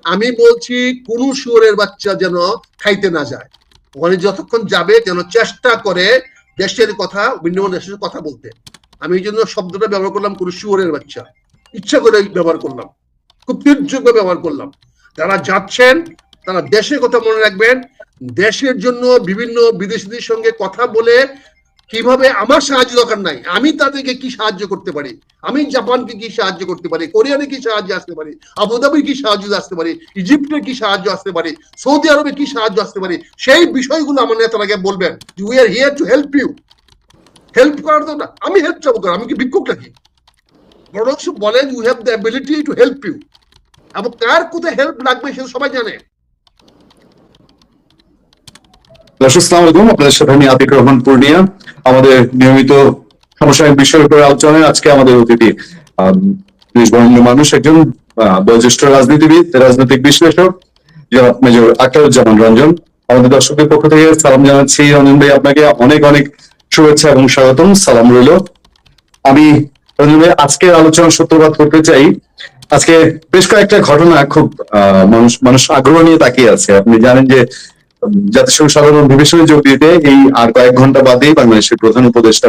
আমি বলছি কোন শুয়োরের বাচ্চা যেন খাইতে না যায়, ওখানে যতক্ষণ যাবে যেন চেষ্টা করে দেশের কথা, ভিন্ন দেশের কথা বলতে। আমি এই জন্য শব্দটা ব্যবহার করলাম কোন শুয়োরের বাচ্চা, ইচ্ছা করে ব্যবহার করলাম, খুব তীর্যক ব্যবহার করলাম। যারা যাচ্ছেন তারা দেশের কথা মনে রাখবেন, দেশের জন্য বিভিন্ন বিদেশিদের সঙ্গে কথা বলে কিভাবে আমার সাহায্য দরকার নাই, আমি তাদেরকে কি সাহায্য করতে পারি, আমি জাপানকে কি সাহায্য করতে পারি, কোরিয়ানে কি সাহায্য আসতে পারি, আবুধাবির কি সাহায্য আসতে পারি, ইজিপ্টের কি সাহায্য আসতে পারি, সৌদি আরবে কি সাহায্য আসতে পারি, সেই বিষয়গুলো আমার নেতারাকে বলবেন। We are here to help you. Help করার তো না আমি হেল্প চাবো, আমি কি ভিক্ষুক নাকি? বরং বলেন you have the ability to help you, এবং কার কোথায় হেল্প লাগবে সেটা সবাই জানে। আসসালামু আলাইকুম, আপনাদের সাথে আমি আতিক রহমান পূর্ণিয়া। আমাদের নিয়মিত সমসাময়িক বিষয়ের উপর আলোচনায় আজকে আমাদের অতিথি বেশ বরেণ্য মানুষ, একজন বয়োজ্যেষ্ঠ রাজনীতিবিদ, রাজনৈতিক বিশ্লেষক জনাব মেজর আখতারুজ্জামান রঞ্জন। আমাদের দর্শকদের পক্ষ থেকে সালাম জানাচ্ছি রঞ্জন ভাই, আপনাকে অনেক অনেক শুভেচ্ছা এবং স্বাগতম, সালাম রইল। আমি রঞ্জন ভাই আজকের আলোচনার সূত্রপাত করতে চাই। আজকে বেশ কয়েকটা ঘটনা খুব মানুষ আগ্রহ নিয়ে তাকিয়ে আছে। আপনি জানেন যে জাতিসংঘ সাধারণ অধিবেশনে যোগ দিতে এই আর কয়েক ঘন্টা বাদেই বাংলাদেশের প্রধান উপদেষ্টা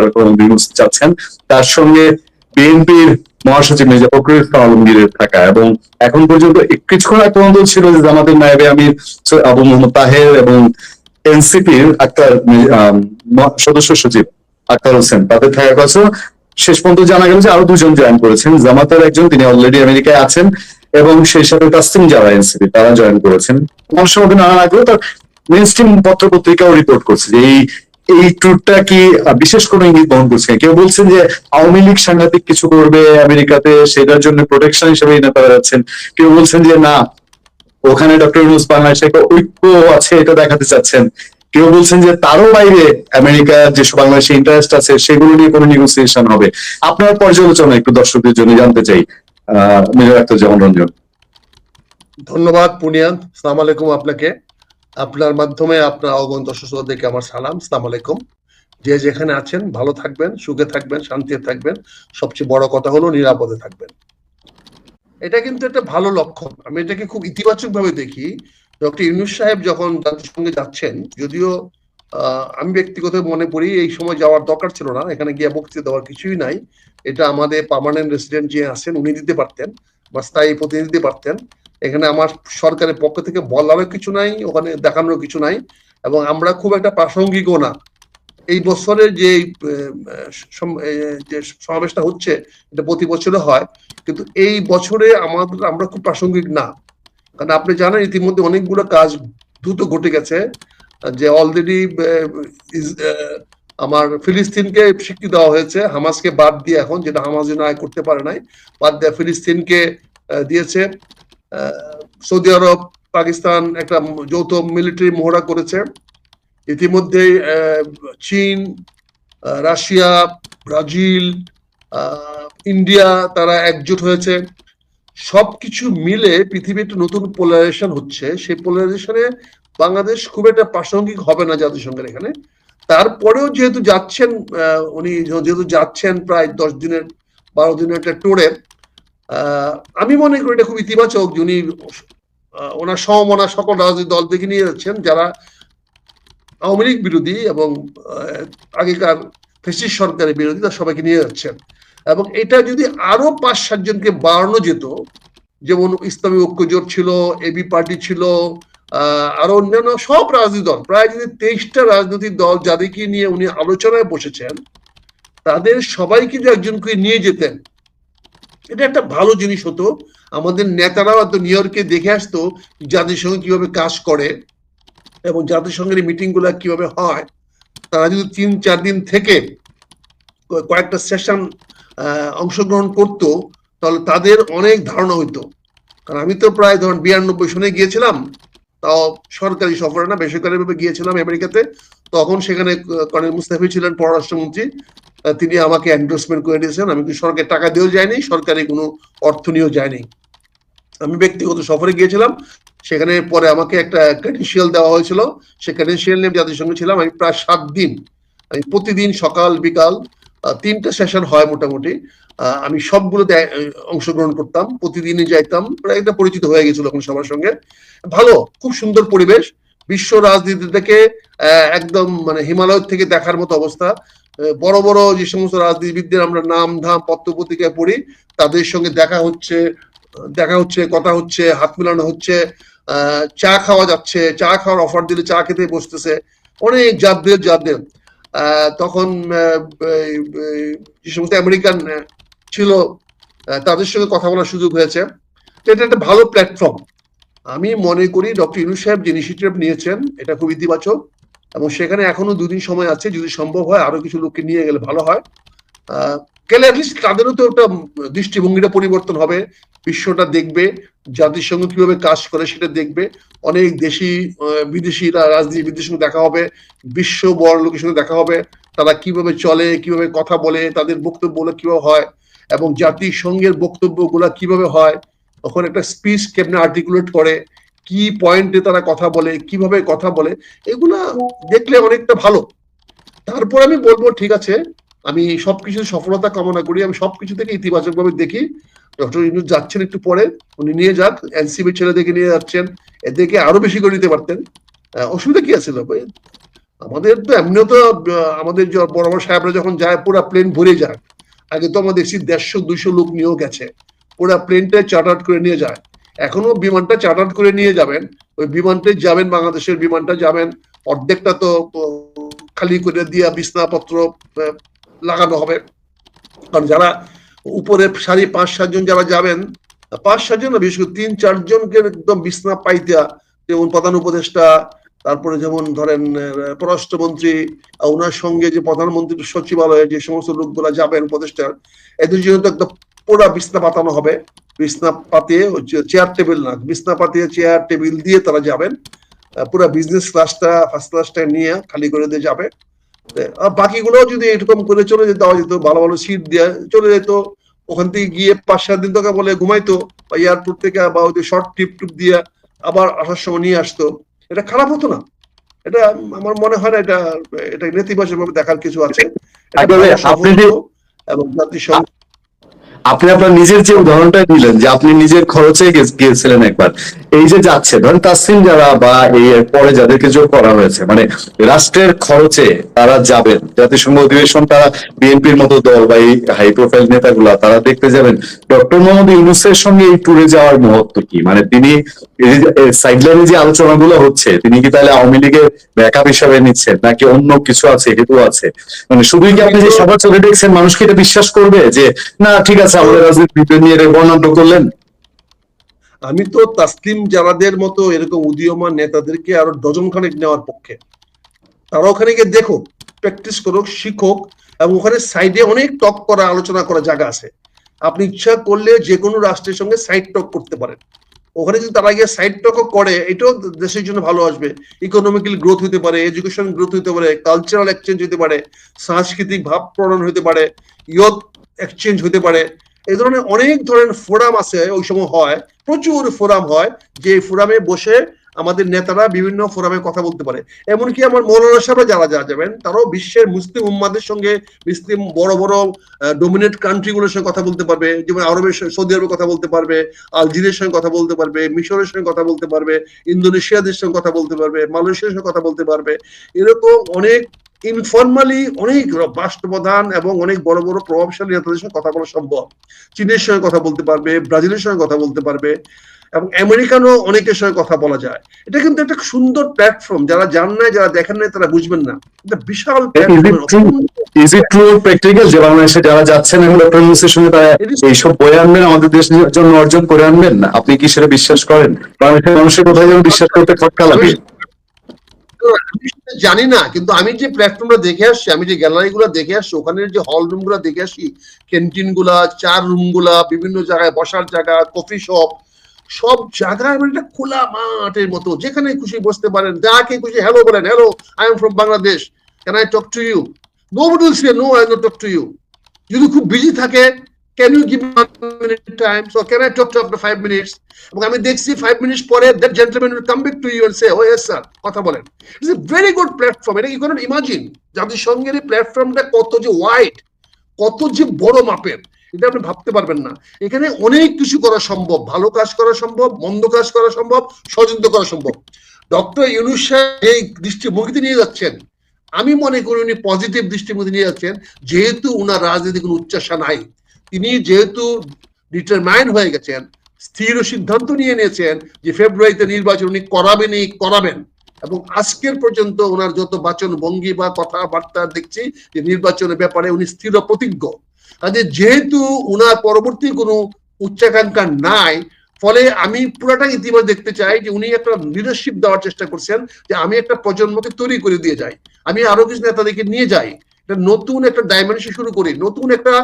যাচ্ছেন, তার সঙ্গে বিএনপির মহাসচিব মির্জা ফখরুল ইসলাম আলমগীরের থাকা, এবং এখন পর্যন্ত কিছুক্ষণ আগ পর্যন্ত ছিল যে জামাতের নায়েবে আমির আবু মোহাম্মদ তাহের এবং এনসিপির আক্তার সদস্য সচিব আক্তার হোসেন, তাদের থাকা কথা। শেষ পর্যন্ত জানা গেল যে আরো দুজন জয়েন করেছেন। জামাতের একজন, তিনি অলরেডি আমেরিকায় আছেন, এবং সেই সাথে তাসলিম যারা এনসিপি তারা জয়েন করেছেন। মানুষের মধ্যে নানান আগ্রহ, তার মেইনস্ট্রিম পত্র পত্রিকাও রিপোর্ট করছে যে এই ট্যুরটা কি বিশেষ কোনো ইঙ্গিত বহন করছে। কেউ বলছেন যে আওয়ামী লীগ সাংঘাতিক কিছু করবে আমেরিকাতে, সেটার জন্য প্রোটেকশন হিসেবে নেতারা যাচ্ছেন। কেউ বলছেন যে না, ওখানে ডক্টর ইউনূস বাংলাদেশে একটা ঐক্য আছে এটা দেখাতে চাচ্ছেন। কেউ বলছেন যে তারও বাইরে আমেরিকা যেসব বাংলাদেশে ইন্টারেস্ট আছে সেগুলো নিয়ে কোনো নেগোসিয়েশন হবে। আপনার পর্যালোচনা একটু দর্শকদের জন্য জানতে চাই, মেজর আখতারুজ্জামান রঞ্জন। ধন্যবাদ পুনিয়ান, আসসালামু আলাইকুম আপনাকে, আপনার মাধ্যমে আপনার অগণ দর্শকদেরকে আমার সালাম, আসসালামু আলাইকুম। যে যেখানে আছেন ভালো থাকবেন, সুখে থাকবেন, শান্তিতে থাকবেন, সবচেয়ে বড় কথা হলো নিরাপদে থাকবেন। এটা কিন্তু একটা ভালো লক্ষণ, আমি এটাকে খুব ইতিবাচক ভাবে দেখি। ডক্টর ইউনূস সাহেব যখন জাতিসংঘে যাচ্ছেন, যদিও আমি ব্যক্তিগত মনে করি এই সময় যাওয়ার দরকার ছিল না, এখানে গিয়ে বক্তৃতা দেওয়ার কিছুই নাই। এটা আমাদের পার্মানেন্ট রেসিডেন্ট যে আছেন উনি দিতে পারতেন, বা স্থায়ী প্রতিনিধি দিতে পারতেন। এখানে আমার সরকারের পক্ষ থেকে বলারও কিছু নাই, ওখানে দেখানোর কিছু নাই, এবং আমরা খুব একটা প্রাসঙ্গিকও না। এই বছরের যে সমাবেশটা হচ্ছে এটা প্রতি বছরে হয়, কিন্তু এই বছরে আমরা খুব প্রাসঙ্গিক না। কারণ আপনি জানেন ইতিমধ্যে অনেকগুলো কাজ দ্রুত ঘটে গেছে, যে অলরেডি আমার ফিলিস্তিনকে স্বীকৃতি দেওয়া হয়েছে, হামাসকে বাদ দিয়ে, এখন যেটা হামাস আয় করতে পারে নাই, বাদ দিয়ে ফিলিস্তিনকে দিয়েছে। সৌদি আরব, পাকিস্তান একটা যৌথ মিলিটারি মহড়া করেছে। ইতিমধ্যে চীন, রাশিয়া, ব্রাজিল, ইন্ডিয়া তারা একজোট হয়েছে। সবকিছু মিলে পৃথিবী একটা নতুন পোলারাইজেশন হচ্ছে। সেই পোলারাইজেশনে বাংলাদেশ খুব একটা প্রাসঙ্গিক হবে না জাতিসংঘের এখানে। তারপরেও যেহেতু যাচ্ছেন উনি, যেহেতু যাচ্ছেন প্রায় 10 দিনের 12 দিনের একটা ট্যুরে, আমি মনে করি এটা খুব ইতিবাচক। উনি ওনার সমমনা সকল রাজনৈতিক দল থেকে নিয়ে যাচ্ছেন, যারা আওয়ামী লীগ বিরোধী এবং আগেকার ফ্যাসিস্ট সরকারের বিরোধী, তার সবাইকে নিয়ে যাচ্ছেন। এবং এটা যদি আরো 5-7 জনকে বাড়ানো যেত, যেমন ইসলামী ঐক্য জোট ছিল, এবি পার্টি ছিল, আরো অন্যান্য সব রাজনৈতিক দল, প্রায় যদি 23টা রাজনৈতিক দল যাদেরকে নিয়ে উনি আলোচনায় বসেছেন, তাদের সবাইকে যদি একজনকে নিয়ে যেতেন, এটা একটা ভালো জিনিস হতো। আমাদের নেতারাও তো নিউ ইয়র্কে দেখে আসতো জাতিসংঘ কিভাবে কাজ করে এবং জাতিসংঘের মিটিং গুলা কিভাবে হয়। তারা যদি 3-4 দিন থেকে কয়েকটা সেশন অংশগ্রহণ করতো, তাহলে তাদের অনেক ধারণা হইতো। কারণ আমি তো প্রায় ধরুন 92 সনে গিয়েছিলাম, তাও সরকারি সফরে না, বেসরকারি ভাবে গিয়েছিলাম আমেরিকাতে। তখন সেখানে কর্নেল মুস্তাফি ছিলেন পররাষ্ট্রমন্ত্রী, তিনি আমাকে এন্ডোর্সমেন্ট করে দিয়েছেন। আমি সরকারি টাকা দিয়েও যাইনি, সরকারি কোনো অর্থ নিয়েও যায়নি, আমি ব্যক্তিগত সফরে গিয়েছিলাম। সেখানে পরে আমাকে একটা ক্রেডেনশিয়াল দেওয়া হয়েছিল, সেই ক্রেডেনশিয়াল নিয়ে জাতিসংঘে ছিলাম আমি প্রায় 7 দিন। আমি প্রতিদিন সকাল বিকাল 3টা সেশন হয় মোটামুটি। আমি সবগুলোতে অংশগ্রহণ করতাম, প্রতিদিনই যাইতাম, প্রায় একটা পরিচিত হয়ে গেছিল এখন সবার সঙ্গে। ভালো, খুব সুন্দর পরিবেশ, বিশ্ব রাজনীতি থেকে একদম মানে হিমালয় থেকে দেখার মতো অবস্থা। বড় বড় যে সমস্ত রাজনীতিবিদদের আমরা নাম ধাম পত্র পত্রিকায় পড়ি, তাদের সঙ্গে দেখা হচ্ছে, কথা হচ্ছে, হাত মিলানো হচ্ছে, চা খাওয়া যাচ্ছে, চা খাওয়ার অফার দিলে চা খেতে বসতেছে, অনেক জাতদের। তখন যে সমস্ত আমেরিকান ছিল তাদের সঙ্গে কথা বলার সুযোগ হয়েছে। এটা একটা ভালো প্ল্যাটফর্ম। আমি মনে করি ডক্টর ইউনূস সাহেব যে ইনিশিয়েটিভ নিয়েছেন এটা খুব ইতিবাচক, এবং সেখানে এখনো 2 দিন সময় আছে, যদি সম্ভব হয় আরো কিছু লোককে নিয়ে গেলে ভালো হয়। গেলে অ্যাটলিস্ট তাদেরও তো একটা দৃষ্টিভঙ্গিটা পরিবর্তন হবে, বিশ্বটা দেখবে, জাতিসংঘ কিভাবে কাজ করে সেটা দেখবে, অনেক দেশি বিদেশিরা রাজনীতিবিদদের সঙ্গে দেখা হবে, বিশ্ব বড় লোকের সঙ্গে দেখা হবে, তারা কিভাবে চলে, কিভাবে কথা বলে, তাদের বক্তব্যগুলো কিভাবে হয়, এবং জাতিসংঘের বক্তব্যগুলো কিভাবে হয়, তখন একটা স্পিচ কেমনে আর্টিকুলেট করে, কি পয়েন্টে তারা কথা বলে, কিভাবে কথা বলে, এগুলা দেখলে অনেকটা ভালো। তারপর আমি বলবো ঠিক আছে, আমি সবকিছু সফলতা কামনা করি, আমি সবকিছু থেকে ইতিবাচক ভাবে দেখি। ডক্টর ইউনূস যাচ্ছেন একটু পরে, উনি নিয়ে যাক, এনসিপি ছেলেদেরকে নিয়ে যাচ্ছেন, এদেরকে আরো বেশি করে নিতে পারতেন, অসুবিধা কি আছে? আমাদের তো এমনিও তো আমাদের বড় বড় সাহেবরা যখন যায় পুরো প্লেন ভরে যায়, আগে তো আমরা দেখছি 150-200 লোক নিয়েও গেছে, পুরো প্লেনটা চার্টার্ড করে নিয়ে যায়। এখনো বিমানটা চার্টার্ড করে নিয়ে যাবেন, ওই বিমানটাই যাবেন, বাংলাদেশের বিমানটা যাবেন, অর্ধেকটা তো খালি করে দিয়া বিছনাপত্র লাগানো হবে। কারণ যারা উপরে 5-7 জন যারা যাবেন, 5-7 জন না, বিশেষ করে 3-4 জনকে একদম বিছনা পাইতা, যেমন প্রধান উপদেষ্টা, তারপরে যেমন ধরেন পররাষ্ট্রমন্ত্রী, ওনার সঙ্গে যে প্রধানমন্ত্রীর সচিবালয়ে যে সমস্ত লোকগুলা যাবেন উপদেষ্টার, এদের জন্য তো একদম পুরা বিছনা পাতানো হবে, বিছনা পাতিয়ে, চেয়ার টেবিল না, বিছনা পাতিয়ে চেয়ার টেবিল দিয়ে তারা যাবেন, পুরা বিজনেস ক্লাসটা ফার্স্ট ক্লাসটা নিয়ে খালি করে দিয়ে যাবে। বাকিগুলো যদি এরকম করে চলে যেতে দেওয়া যেত, ভালো ভালো সিট দিয়ে চলে যেত, ওখান থেকে গিয়ে 5-7 দিন তোকে বলে ঘুমাইতো, বা এয়ারপোর্ট থেকে বা ওই শর্ট ট্রিপ টুপ দিয়ে আবার আসার সময় নিয়ে আসতো, এটা খারাপ হতো না। এটা আমার মনে হয় না এটা নেতিবাচক ভাবে দেখার কিছু আছে। এবং জাতিসংঘ আপনি আপনার নিজের যে উদাহরণটা দিলেন যে আপনি নিজের খরচে গিয়েছিলেন একবার, এই যে যাচ্ছে ধরেন তাসনিম যারা বা এই পরে যাদেরকে যোগ করা হয়েছে, মানে রাষ্ট্রের খরচে তারা যাবেন জাতিসংঘ অধিবেশন, তারা বিএনপির মতো দল বা এই হাই প্রোফাইল নেতাগুলা তারা দেখতে যাবেন, ডক্টর মোহাম্মদ ইউনূসের সঙ্গে এই ট্যুরে যাওয়ার মহত্ব কি? মানে তিনি সাইডলাইনে যে আলোচনাগুলো হচ্ছে, তিনি কি তাহলে আওয়ামী লীগের ব্যাকআপ হিসাবে নিচ্ছেন, নাকি অন্য কিছু আছে, হেতু আছে? মানে শুধুই কি আপনি যে সভা চলে দেখছেন, মানুষ কি এটা বিশ্বাস করবে যে না ঠিক আছে আমাদের রাজনীতি নিয়ে বর্ণনা করলেন? আমি তো তাসলিম জারাদের মতো এরকম উদীয়মান নেতাদেরকে আরো ডজন খানেক নেওয়ার পক্ষে। তারা ওখানে গিয়ে দেখো, প্র্যাকটিস করুক, শিখুক, এবং ওখানে সাইডে অনেক টক করা, আলোচনা করা জায়গা আছে। আপনি ইচ্ছা করলে যে কোনো রাষ্ট্রের সঙ্গে সাইড টক করতে পারেন। ওখানে যদি তারা গিয়ে সাইড টকও করে, এটাও দেশের জন্য ভালো আসবে। ইকোনমিক্যাল গ্রোথ হতে পারে, এডুকেশন গ্রোথ হতে পারে, কালচারাল এক্সচেঞ্জ হতে পারে, সাংস্কৃতিক ভাব প্রণয়ন হতে পারে, ইয়ত এক্সচেঞ্জ হতে পারে। এই ধরনের অনেক ধরনের ফোরাম আছে, ওই সময় হয়, প্রচুর ফোরাম হয়, যে ফোরামে বসে আমাদের নেতারা বিভিন্ন ফোরামে কথা বলতে পারে। এমনকি আমার মৌলানা সাহেবরা যারা যাবেন, তারাও বিশ্বের মুসলিম উম্মাদের সঙ্গে, মুসলিম বড় বড় ডোমিনেট কান্ট্রিগুলোর সঙ্গে কথা বলতে পারবে, যেমন আরবের সৌদি আরবের কথা বলতে পারবে, আলজেরিয়ার সঙ্গে কথা বলতে পারবে, মিশরের সঙ্গে কথা বলতে পারবে, ইন্দোনেশিয়াদের সঙ্গে কথা বলতে পারবে, মালয়েশিয়ার সঙ্গে কথা বলতে পারবে। এরকম অনেক ইনফর্মালি অনেক রাষ্ট্রপ্রধান এবং অনেক বড় বড় প্রভাবশালী নেতাদের সঙ্গে কথা বলা সম্ভব। চীনের সঙ্গে কথা বলতে পারবে, ব্রাজিলের সঙ্গে কথা বলতে পারবে, এবং আমেরিকানও অনেকের সঙ্গে কথা বলা যায়। এটা কিন্তু একটা সুন্দর প্ল্যাটফর্ম, যারা জান নাই, যারা দেখেন নাই, তারা বুঝবেন না, এটা বিশাল ইজ ইট ট্রু প্র্যাকটিক্যাল যে বাংলাদেশে যারা যাচ্ছেন এখন ডক্টর ইউনূসের সঙ্গে তারা এইসব বয়ে আনবেন, আমাদের দেশের জন্য অর্জন করে আনবেন? আপনি কি সেটা বিশ্বাস করেন? বাংলাদেশের মানুষের কোথায় যেন বিশ্বাস করতে খটকা লাগে। জানি না, কিন্তু আমি যে প্ল্যাটফর্মটা দেখে আসছি, আমি যে গ্যালারি গুলা দেখে আসছি, ওখানের যে হল রুম গুলা দেখে আসছি, ক্যান্টিন গুলা, চার রুম গুলা, বিভিন্ন জায়গায় বসার জায়গা, কফি শপ, সব জায়গায় মানে একটা খোলা মাঠের মতো, যেখানে খুশি বসতে পারেন, যাকে খুশি হ্যালো বলেন, hello I am from Bangladesh, can I talk to you? Nobody will say no, I not talk to you. যদি খুব বিজি থাকে, can you give me 1 minute time? So can I talk to after 5 minutes? এবং আমি দেখছি 5 minutes পরে that gentleman will come back to you and say, oh yes sir, কথা বলেন। It's a very good platform. এটা কি করেন imagine, জাতিসংঘের এই প্ল্যাটফর্মটা কত যে ওয়াইড, কত যে বড় মাপের, এটা আপনি ভাবতে পারবেন না। এখানে অনেক কিছু করা সম্ভব, ভালো কাজ করা সম্ভব, মন্দ কাজ করা সম্ভব, ষড়যন্ত্র করা সম্ভব। ডক্টর ইউনূস সাহেব এই দৃষ্টিভঙ্গিতে নিয়ে যাচ্ছেন, আমি মনে করি উনি পজিটিভ দৃষ্টিভঙ্গি নিয়ে যাচ্ছেন, যেহেতু উনার রাজনীতি কোনো উচ্চাসা নাই, তিনি যেহেতু ডিটারমাইন্ড হয়ে গেছেন, স্থির সিদ্ধান্ত নিয়ে নিয়েছেন যে ফেব্রুয়ারিতে নির্বাচন উনি করাবেন, এবং আজকের পর্যন্ত ওনার যত বাচন ভঙ্গি বা কথাবার্তা দেখছি যে নির্বাচনের ব্যাপারে উনি স্থির প্রতিজ্ঞ। কাজে যেহেতু উনার পরবর্তী কোনো উচ্চাকাঙ্ক্ষা নাই, ফলে আমি পুরাটা ইতিবাচক দেখতে চাই যে উনি একটা লিডারশিপ দেওয়ার চেষ্টা করছেন, যে আমি একটা প্রজন্মকে তৈরি করে দিয়ে যাই, আমি আরো কিছু নেতাদেরকে নিয়ে যাই, নতুন একটা ডাইমেনশন শুরু করি, নতুন একটা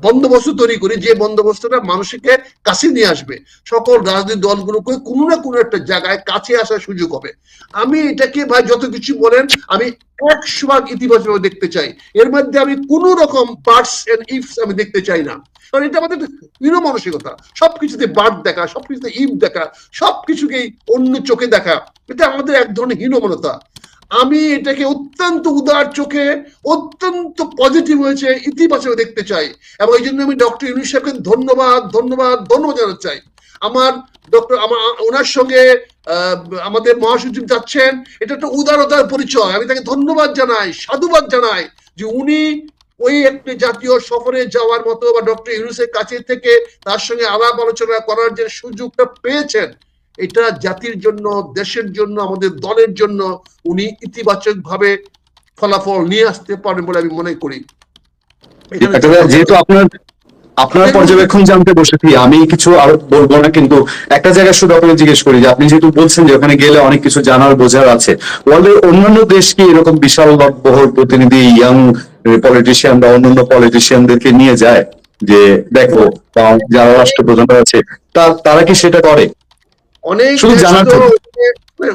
বন্দোবস্ত তৈরি করি, যে বন্দোবস্তটা মানুষকে কাছে নিয়ে আসবে, সকল রাজনৈতিক দলগুলোকে কোনো না কোনো একটা জায়গায় কাছে আসার সুযোগ হবে। আমি এটাকে ভাই যত কিছু বলেন আমি 100% ইতিবাচক দেখতে চাই, এর মধ্যে আমি কোন রকম বার্ডস এন্ড ইফস আমি দেখতে চাই না, কারণ এটা আমাদের হীন মানসিকতা, সবকিছুতে বার্ড দেখা, সবকিছুতে ইফ দেখা, সবকিছুকেই অন্য চোখে দেখা, এটা আমাদের এক ধরনের হীনমনতা। আমি এটাকে অত্যন্ত উদার চোখে, অত্যন্ত পজিটিভ হয়েছে, ইতিবাচক দেখতে চাই, এবং এই জন্য আমি ডক্টর ইউনূস সাহেবকে ধন্যবাদ জানাতে চাই। আমার ওনার সঙ্গে আমাদের মহাসচিব যাচ্ছেন, এটা একটা উদারতার পরিচয়, আমি তাকে ধন্যবাদ জানাই, সাধুবাদ জানাই যে উনি ওই একটি জাতীয় সফরে যাওয়ার মতো বা ডক্টর ইউনূসের কাছে থেকে তার সঙ্গে আলাপ আলোচনা করার যে সুযোগটা পেয়েছেন, এটা জাতির জন্য, দেশের জন্য, আমাদের দলের জন্য উনি ইতিবাচক ভাবে ফলাফল নিয়ে আসতে পারেন বলে আমি মনে করি। যেহেতু আপনার পর্যবেক্ষণ জানতে বসেছি, আমি কিছু আরো বলবো না, কিন্তু একটা জায়গায় শুধু আপনাকে জিজ্ঞেস করি যে আপনি যেহেতু বলছেন যে ওখানে গেলে অনেক কিছু জানার বোঝার আছে, ওয়ার্ল্ডের অন্যান্য দেশ কি এরকম বিশাল বহর প্রতিনিধি ইয়াং পলিটিশিয়ান বা অন্যান্য পলিটিশিয়ানদেরকে নিয়ে যায় যে দেখো যারা রাষ্ট্রপ্রধানরা আছে তারা কি সেটা করে? অনেক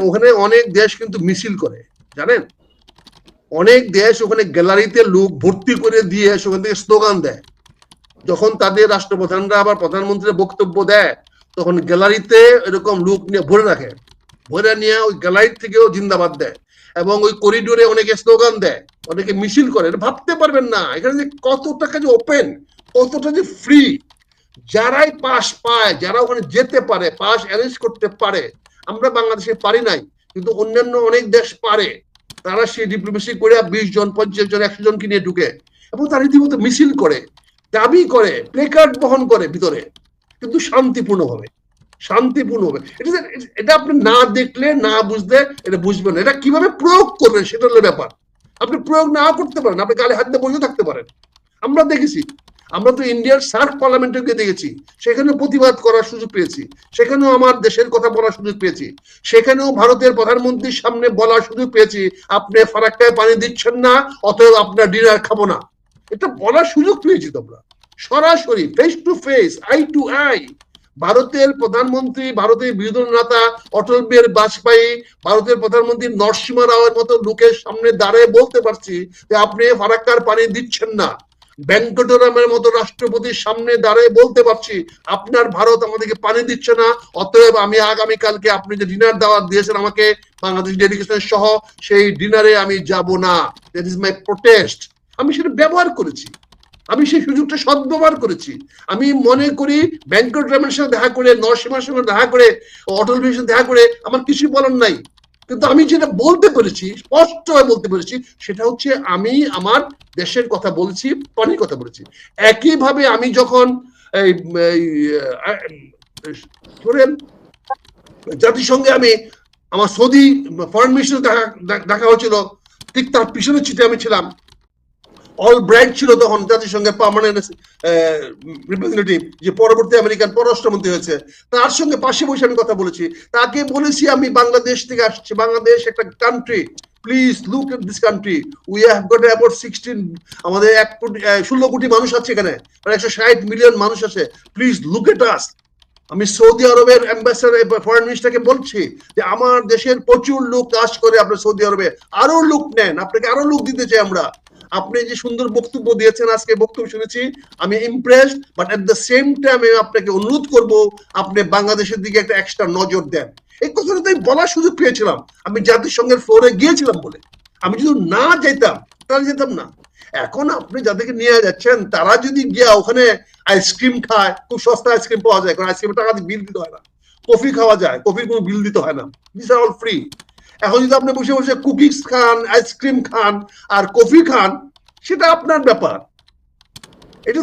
ওখানে অনেক দেশ কিন্তু মিছিল করে, জানেন, অনেক দেশ ওখানে গ্যালারিতে লোক ভর্তি করে দিয়ে ওখান থেকে স্লোগান দেয়, যখন তাদের রাষ্ট্রপ্রধানরা আবার প্রধানমন্ত্রী বক্তব্য দেয় তখন গ্যালারিতে এরকম লোক নিয়ে ভরে নিয়ে ওই গ্যালারি থেকেও জিন্দাবাদ দেয়, এবং ওই করিডোরে অনেকে স্লোগান দেয়, অনেকে মিছিল করে। ভাবতে পারবেন না এখানে যে কতটা যে ওপেন, কতটা যে ফ্রি, যারাই পাস পায়, যারা ওখানে যেতে পারে, পাস অ্যারেঞ্জ করতে পারে, আমরা বাংলাদেশে পারি নাই, কিন্তু অন্যান্য অনেক দেশ পারে, তারা সেই ডিপ্লোমেসি করে 20 জন 50 জন 100 জনকে নিয়ে ঢুকে, এবং তারা রীতিমতো মিছিল করে, দাবি করে, প্লেকার্ড বহন করে ভিতরে, কিন্তু শান্তিপূর্ণভাবে। এটা আপনি না দেখলে, না বুঝলে এটা বুঝবেন না, এটা কিভাবে প্রয়োগ করবেন সেটা হলো ব্যাপার। আপনি প্রয়োগ না করতে পারেন, আপনি গালে হাত দিয়ে বসে থাকতে পারেন। আমরা দেখেছি, আমরা তো ইন্ডিয়ার সার্ক পার্লামেন্টে গিয়ে দেখেছি, সেখানেও প্রতিবাদ করার সুযোগ পেয়েছি, সেখানেও আমার দেশের কথা বলার সুযোগ পেয়েছি, সেখানেও ভারতের প্রধানমন্ত্রীর সামনে বলার সুযোগ পেয়েছি, আপনি ফারাক্কায় পানি দিচ্ছেন না, অতএব আপনার ডিনার খাবো না, এটা বলার সুযোগ পেয়েছি। তোমরা সরাসরি face to face, eye to eye, ভারতের প্রধানমন্ত্রী, ভারতের বিরোধী নেতা অটল বিহারী বাজপেয়ী, ভারতের প্রধানমন্ত্রী নরসিংহ রাওয়ের মতো লোকের সামনে দাঁড়িয়ে বলতে পারছি যে আপনি ফারাক্কার পানি দিচ্ছেন না। বেঙ্কটরামের মতো রাষ্ট্রপতির সামনে দাঁড়িয়ে বলতে পারছি আপনার ভারত আমাদেরকে পানি দিচ্ছে না, অতএব আমি আগামীকালকে আপনি যে ডিনার দাওয়াত দিয়েছেন আমাকে বাংলাদেশ ডেলিগেশন সহ, সেই ডিনারে আমি যাব না, দ্যাট ইজ মাই প্রোটেস্ট। আমি সেটা ব্যবহার করেছি, আমি সেই সুযোগটা সদ্ব্যবহার করেছি। আমি মনে করি বেঙ্কটরামের সঙ্গে দেখা করে, নরসিংহের সঙ্গে দেখা করে, অটল বিহারীর সঙ্গে দেখা করে আমার কিছু বলার নাই, কিন্তু আমি যেটা বলতে পেরেছি, স্পষ্ট বলতে পেরেছি, সেটা হচ্ছে আমি আমার দেশের কথা বলছি, পানির কথা বলেছি। একইভাবে আমি যখন জাতিসংঘে আমি আমার সৌদি ফরেন মিনিস্টার দেখা হয়েছিল, ঠিক তার পিছনে ছিটে আমি ছিলাম। অল ব্রাইট ছিল তখন জাতিসংঘের পার্মানেন্ট রিপ্রেজেন্টেটিভ, যে পরবর্তী আমেরিকান পররাষ্ট্রমন্ত্রী হয়েছে, তার সঙ্গে পাশে বসে আমি কথা বলেছি, তাকে বলেছি আমি বাংলাদেশ থেকে আসছি, বাংলাদেশ একটা country, please look at this country, we have got about 16, আমাদের 16 কোটি মানুষ আছে এখানে, 160 মিলিয়ন মানুষ আছে, প্লিজ লুক এট আস। আমি সৌদি আরবের অ্যাম্বাসেডর, ফরেন মিনিস্টারকে বলছি যে আমার দেশের প্রচুর লোক কাজ করে, আপনার সৌদি আরবে আরো লোক নেন, আপনাকে আরো লোক দিতে চাই আমরা। আপনি যে সুন্দর বক্তব্য দিয়েছেন, আজকে বক্তব্য শুনেছি, আমি impressed, but at the same time আমি আপনাকে অনুরোধ করব আপনি বাংলাদেশের দিকে একটা এক্সট্রা নজর দেন। এই কথাটা তাই বলার সুযোগ পেয়েছিলাম, আমি জাতিসংঘের ফ্লোরে গিয়েছিলাম বলে, আমি যদি না যেতাম তাহলে যেতাম না। এখন আপনি যাদেরকে নিয়ে যাচ্ছেন তারা যদি গিয়া ওখানে আইসক্রিম খায়, খুব সস্তা আইসক্রিম পাওয়া যায়, কারণ আইসক্রিমের টাকা দিয়ে বিল দিতে হয় না, কফি খাওয়া যায়, কফির কোনো বিল দিতে হয় না, দিস আর অল ফ্রি। এখন যদি আপনি বসে বসে কুকিজ খান, আইসক্রিম খান আর কফি খান, সেটা আপনার ব্যাপার, এটা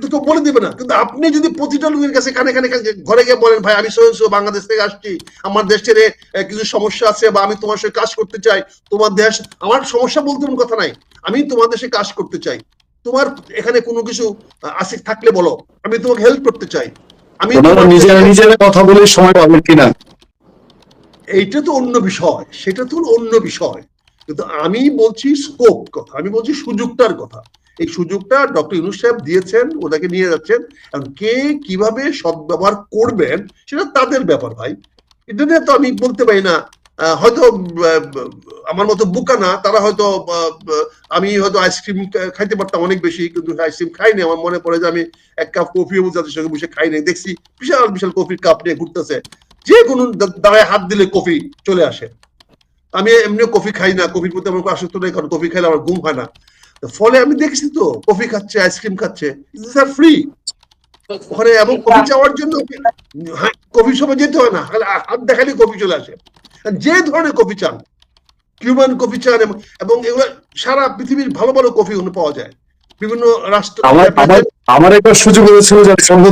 তো কেউ বলে দিবে না। কিন্তু আপনি যদি প্রতিটা লোকের কাছে কানে কানে ঘরে গিয়ে বলেন, ভাই আমি বাংলাদেশ থেকে আসছি, আমার দেশের কিছু সমস্যা আছে, বা আমি তোমার সাথে কাজ করতে চাই, তোমার দেশ, আমার সমস্যা বলতে কোনো কথা নাই, আমি তোমার দেশে কাজ করতে চাই, তোমার এখানে কোনো কিছু আছে থাকলে বলো, আমি তোমাকে হেল্প করতে চাই, আমি নিজেরা কথা বলে সময় পাবেন কিনা এইটা তো অন্য বিষয়, সেটা তো অন্য বিষয়। কিন্তু আমি বলছি স্কোপ কথা, আমি বলছি সুযোগটার কথা। এই সুযোগটা ডক্টর ইউনূস সাহেব দিয়েছেন, ওটাকে নিয়ে যাচ্ছেন, এবং কে কিভাবে সদ্ব্যবহার করবেন সেটা তাদের ব্যাপার ভাই। এটা নিয়ে তো আমি বলতে পারি না। হয়তো আমার মতো বোকা না তারা, হয়তো আমি হয়তো আইসক্রিম খাইতে পারতাম অনেক বেশি, কিন্তু আইসক্রিম খাইনি। আমার মনে পড়ে যে আমি এক কাপ কফিও যাদের সঙ্গে বসে খাই নাই, দেখছি বিশাল বিশাল কফির কাপ নিয়ে ঘুরতেছে, যে কোনো দাঁড়ায় হাত দিলে কফি চলে আসে। আমি এমনিও কফি খাই না, কফির প্রতি আমার আসক্ত নেই, কারণ কফি খাইলে আমার ঘুম হয় না। ফলে আমি দেখছি তো কফি খাচ্ছে, আইসক্রিম খাচ্ছে, ফ্রি ওখানে। এবং কফি চাওয়ার জন্য কফি সময় যেতে হয় না, হাত দেখালে কফি চলে আসে, যে ধরনের কফি চান, কিউবান কফি চান, এবং এগুলো সারা পৃথিবীর ভালো ভালো কফি ওখানে পাওয়া যায় বিভিন্ন রাষ্ট্র। আমার একবার সুযোগ হয়েছিল জাতিসংঘ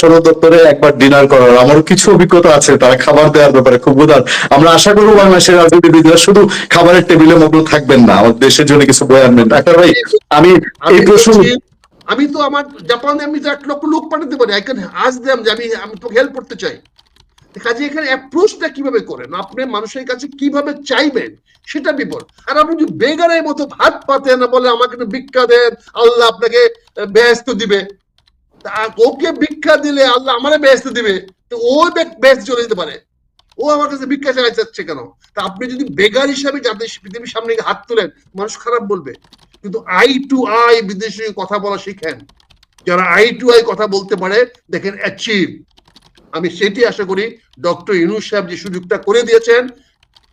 সদর দপ্তরে একবার ডিনার করার। আমার কিছু অভিজ্ঞতা আছে তারা খাবার দেওয়ার ব্যাপারে খুব উদার। আমরা আশা করবো বাংলাদেশের রাজনীতিবিদরা শুধু খাবারের টেবিলে মগ্ন থাকবেন না, আমাদের দেশের জন্য কিছু বয়ে আনবেন। ডাক্তার ভাই, আমি এই প্রশ্ন, আমি তো আমার জাপানে আমি তো 1 লক্ষ লোক পাঠাতে পারি, আই ক্যান আস্ক দেম যে আমি তোকে হেল্প করতে চাই। কাজে এখানে অ্যাপ্রোচটা কিভাবে করেন, আপনি মানুষের কাছে কিভাবে চাইবেন সেটা বিপদ। আর আপনি যদি বেগারের মতো ভাত পাতেন না, বলে আমাকে একটু ভিক্ষা দেন, আল্লাহ আপনাকে বেহেশত দিবে, ওকে ভিক্ষা দিলে আল্লাহ আমারে বেহেশত দিবে, তো ও বেহেশত চলে যেতে পারে, ও আমার কাছে ভিক্ষা চাইতে যাচ্ছে কেন? তা আপনি যদি বেগার হিসাবে যাদের পৃথিবীর সামনে হাত তোলেন, মানুষ খারাপ বলবে। কিন্তু আই টু আই বিদেশে কথা বলা শিখেন, যারা আই টু আই কথা বলতে পারে, দেখেন অ্যাচিভ। আমি সেটি আশা করি ডক্টর ইউনূস সাহেব যে সুযোগটা করে দিয়েছেন,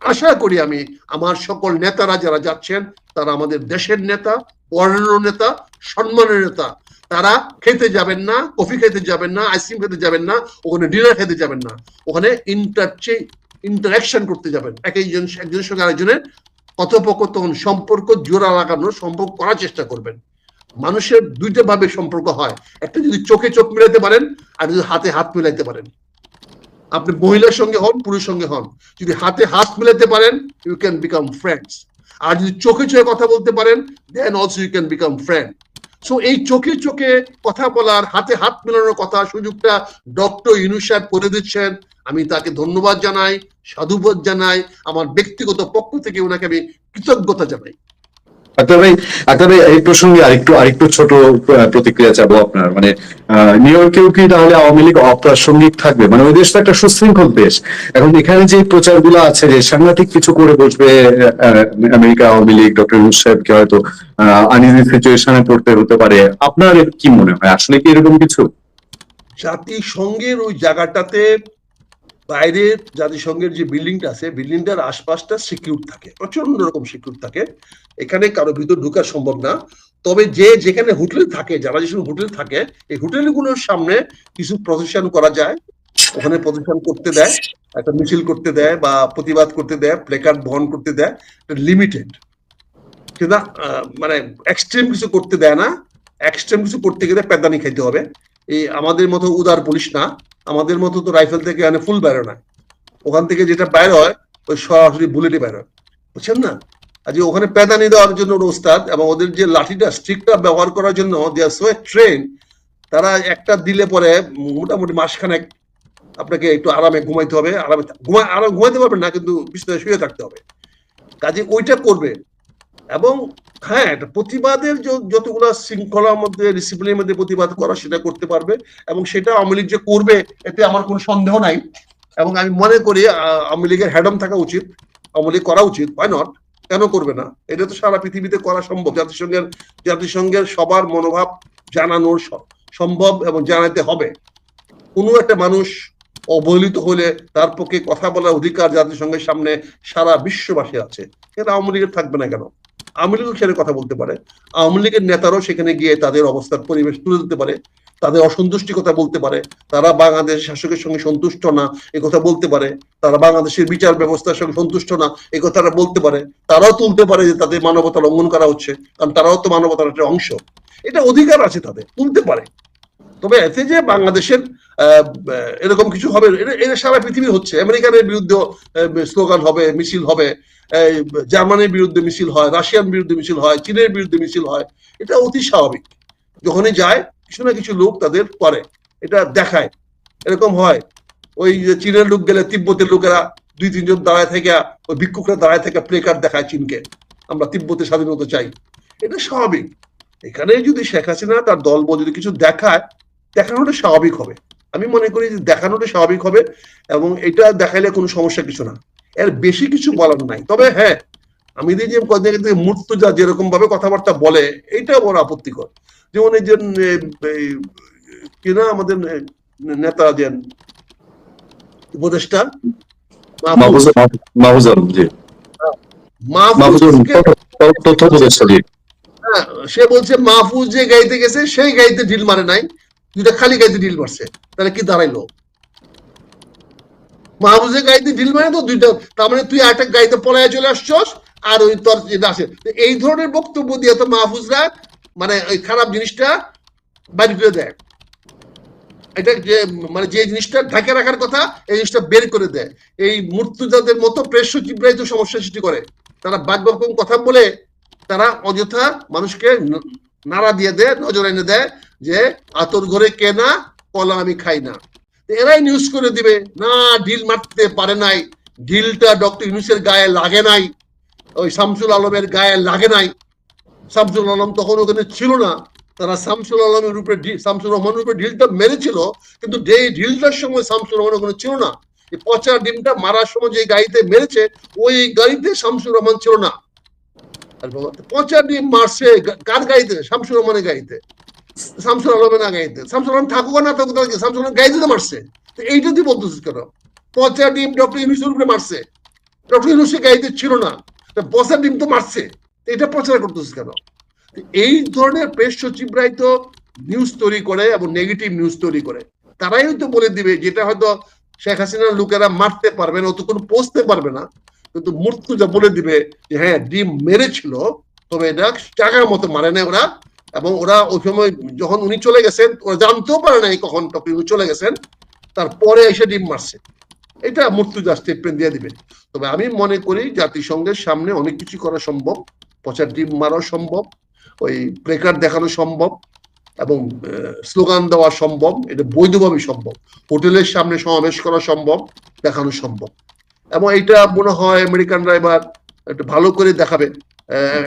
আশা করি আমি আমার সকল নেতারা যারা যাচ্ছেন তারা আমাদের দেশের নেতা, বর্ণের নেতা, সম্মানের নেতা। তারা খেতে যাবেন না, কফি খেতে যাবেন না, আইসক্রিম খেতে যাবেন না, ওখানে ডিনার খেতে যাবেন না, ওখানে ইন্টারাকশন করতে যাবেন, একজনের সঙ্গে আরেকজনের কথোপকথন, সম্পর্ক জোড়া লাগানোর, সম্পর্ক করার চেষ্টা করবেন। মানুষের দুইটা ভাবে সম্পর্ক হয়, একটা যদি চোখে চোখ মিলাইতে পারেন, আর যদি হাতে হাত মিলাইতে পারেন। আপনি মহিলার সঙ্গে হন, পুরুষের সঙ্গে হন, যদি হাতে হাত মিলাতে পারেন, ইউ ক্যান বিকাম ফ্রেন্ডস। আর যদি চোখে চোখে কথা বলতে পারেন, then also you can become friend. So এই চোখে চোখে কথা বলার, হাতে হাত মেলানোর কথা, সুযোগটা ডক্টর ইউনূস সাহেব করে দিচ্ছেন। আমি তাকে ধন্যবাদ জানাই, সাধুবাদ জানাই, আমার ব্যক্তিগত পক্ষ থেকে ওনাকে আমি কৃতজ্ঞতা জানাই। ডাক্তার ভাই, এই প্রসঙ্গে আরেকটু ছোট প্রতিক্রিয়া চাবো আপনার। মানে নিউ ইয়র্কেও কি তাহলে আওয়ামী লীগ অপ্রাসঙ্গিক থাকবে? মানে ওই দেশটা একটা সুশৃঙ্খল দেশ, এখন এখানে যে প্রচারগুলো আছে যে সাংঘাতিক কিছু করে বসবে আমেরিকা আওয়ামী লীগ, ডক্টর ইউনূস সাহেবকে হয়তো আনইজি সিচুয়েশনে পড়তে হতে পারে, আপনার কি মনে হয় আসলে কি এরকম কিছু? জাতিসংঘের ওই জায়গাটাতে বাইরে জাতিসংঘের যে বিল্ডিংটা আছে, বিল্ডিংটার আশপাশটা সিকিউর থাকে, প্রচন্ড রকম সিকিউর থাকে, এখানে কারো ভিতর ঢোকা সম্ভব না। তবে যেখানে হোটেল থাকে, যারা যেসব হোটেল থাকে, এই হোটেলগুলোর সামনে কিছু প্রদর্শন করা যায়, ওখানে প্রদর্শন করতে দেয়, একটা মিছিল করতে দেয় বা প্রতিবাদ করতে দেয়, প্লেকার্ড বহন করতে দেয়, লিমিটেড, কিন্তু মানে এক্সট্রিম কিছু করতে দেয় না। এক্সট্রিম কিছু করতে গেলে পেদানি খাইতে হবে। এই আমাদের মতো উদার পুলিশ না, আমাদের মতো তো রাইফেল থেকে ফুল বাইরে না, ওখান থেকে যেটা বাইর হয় ওই সরাসরি বুলেটই বাইর হয়, বুঝছেন না? আজ ওখানে পেদানি দেওয়ার জন্য ওস্তাদ, এবং ওদের যে লাঠিটা, স্টিকটা ব্যবহার করার জন্য দে আর সো ট্রেন, তারা একটা দিলে পরে মোটামুটি মাসখানেক আপনাকে একটু আরামে ঘুমাইতে হবে, ঘুমাইতে পারবেন না, কিন্তু বিছানায় শুয়ে থাকতে হবে। কাজে ওইটা করবে। এবং হ্যাঁ, প্রতিবাদের যতগুলো শৃঙ্খলার মধ্যে, ডিসিপ্লিনের মধ্যে প্রতিবাদ করা, সেটা করতে পারবে, এবং সেটা আওয়ামী লীগ যে করবে এতে আমার কোনো সন্দেহ নাই। এবং আমি মনে করি আওয়ামী লীগের হ্যাডম থাকা উচিত, আওয়ামী লীগ করা উচিত, ওয়াই নট, কেন করবে না? এটা তো সারা পৃথিবীতে করা সম্ভব, জাতিসংঘের সবার মনোভাব জানানোর সম্ভব এবং জানাতে হবে। কোনো একটা মানুষ অবহেলিত হলে তার পক্ষে কথা বলার অধিকার জাতিসংঘের সামনে সারা বিশ্ববাসী আছে। এটা আওয়ামী লীগের থাকবে না কেন? আওয়ামী লীগও সেখানে কথা বলতে পারে, আওয়ামী লীগের নেতারাও সেখানে গিয়ে তাদের অবস্থার পরিবেশ তুলে দিতে পারে, তাদের অসন্তুষ্টি কথা বলতে পারে, তারা বাংলাদেশ শাসকের সঙ্গে সন্তুষ্ট না এ কথা বলতে পারে, তারা বাংলাদেশের বিচার ব্যবস্থার সঙ্গে সন্তুষ্ট না এই কথাটা বলতে পারে, তারাও তুলতে পারে যে তাদের মানবতা লঙ্ঘন করা হচ্ছে, কারণ তারাও তো মানবতার একটা অংশ। এটা অধিকার আছে তাদের, তুলতে পারে। তবে এতে যে বাংলাদেশের এরকম কিছু হবে এটা সারা পৃথিবী হচ্ছে। আমেরিকানের বিরুদ্ধে স্লোগান হবে, মিছিল হবে, জার্মানির বিরুদ্ধে মিছিল হয়, রাশিয়ার বিরুদ্ধে মিছিল হয়, চীনের বিরুদ্ধে মিছিল হয়। এটা অতি স্বাভাবিক। যখনই যায় কিছু না কিছু লোক তাদের করে, এটা দেখায়। এরকম হয়, ওই যে চীনের লোক গেলে তিব্বতের লোকেরা 2-3 জন দাঁড়ায় থেকে, ওই ভিক্ষুকরা দাঁড়ায় থেকে প্লে কার্ড দেখায় চীনকে, আমরা তিব্বতের স্বাধীনতা চাই। এটা স্বাভাবিক। এখানে যদি শেখ হাসিনা তার দলবল যদি কিছু দেখায়, দেখানোটা স্বাভাবিক হবে। আমি মনে করি যে দেখানোটা স্বাভাবিক হবে, এবং এটা দেখাইলে কোনো সমস্যা কিছু না, এর বেশি কিছু বলার নাই। তবে হ্যাঁ, আমি যে কদিন থেকে মুর্তজা যেরকম ভাবে কথাবার্তা বলে, এটা বড় আপত্তিকর। যেমন এই যে কিনা আমাদের নেতা যে উপদেষ্টা মাহফুজ আলম, জি, মাহফুজকে তথ্য উপদেষ্টা, জি। সে বলছে মাহফুজ যে গাইতে গেছে সেই গাইতে ঢিল মারে নাই, দুইটা খালি গাইতে ঢিল মারছে। তাহলে কি দাঁড়াইলো? মাহফুজের গাইতে ঢিল মারে তো দুইটা, তার মানে তুই একটা গাইতে পলায় চলে আসছস, আর ওই তোর আসে। এই ধরনের বক্তব্য দিয়ে তো মাহফুজরা মানে ওই খারাপ জিনিসটা বাইরে করে দেয়। এটা যে মানে যে জিনিসটা ঢাকে রাখার কথা এই জিনিসটা বের করে দেয়। এই মুর্তজাদের মতো প্রেস সচিবরাই তো সমস্যা সৃষ্টি করে। তারা বাকবাক্য কথা বলে তারা অযথা মানুষকে নাড়া দিয়ে দেয়, নজর এনে দেয় যে আতর ঘরে কে না, কলা আমি খাই না। এরাই নিউজ করে দিবে না, ঢিল মারতে পারে নাই, ঢিলটা ডক্টর ইউনূসের গায়ে লাগে নাই, ওই শামসুল আলমের গায়ে লাগে নাই। শামসুল আলম তখন ওখানে ছিল না, তারা শামসুল আলমের উপরে শামসুর রহমানের উপরে ঢিলটা মেরেছিল, কিন্তু যে ঢিলটার সময় শামসুর রহমান ওখানে ছিল না। এই পচা ডিমটা মারার সময় যে গাড়িতে মেরেছে ওই গাড়িতে শামসুর রহমান ছিল না। পচা ডিম মারছে কার গাড়িতে? শামসুর রহমানের গাড়িতে, শামসুল আলমের না গাড়িতে। শামসুল আলম থাকুক না থাকুক, শামসুল আলম গাড়িতে তো মারছে। এইটা তুই বলতেছিস কেন? পচা ডিম ডক্টর ইউনূসের উপরে মারছে, ডক্টর ইউনূসের গাড়িতে ছিল না, পচা ডিম তো মারছে, এটা প্রচার করতেছিস কেন? এই ধরনের প্রেস সচিবরাই তো নিউজ তৈরি করে এবং নেগেটিভ নিউজ তৈরি করে। তারাই হয়তো বলে দিবে যেটা হয়তো শেখ হাসিনার লোকেরা মারতে পারবে না, অতক্ষণ পৌঁছতে পারবে না, কিন্তু মুর্তজা বলে দিবে যে হ্যাঁ ডিম মেরেছিল, তবে এটা টাকার মতো মারে না ওরা। এবং ওরা ওই সময় যখন উনি চলে গেছেন ওরা জানতেও পারে নাই কখন উনি চলে গেছেন, তারপরে এসে ডিম মারছে। এটা মুর্তজা স্টেটমেন্ট দিয়ে দিবে। তবে আমি মনে করি জাতিসংঘের সামনে অনেক কিছু করা সম্ভব, পচা ডিম মারা সম্ভব, ওই প্লেকার্ড দেখানো সম্ভব, এবং স্লোগান দেওয়া সম্ভব, এটা বৈধভাবে সম্ভব। হোটেলের সামনে সমাবেশ করা সম্ভব, দেখানো সম্ভব। এবং এটা মনে হয় আমেরিকানরা এবার একটু ভালো করে দেখাবে,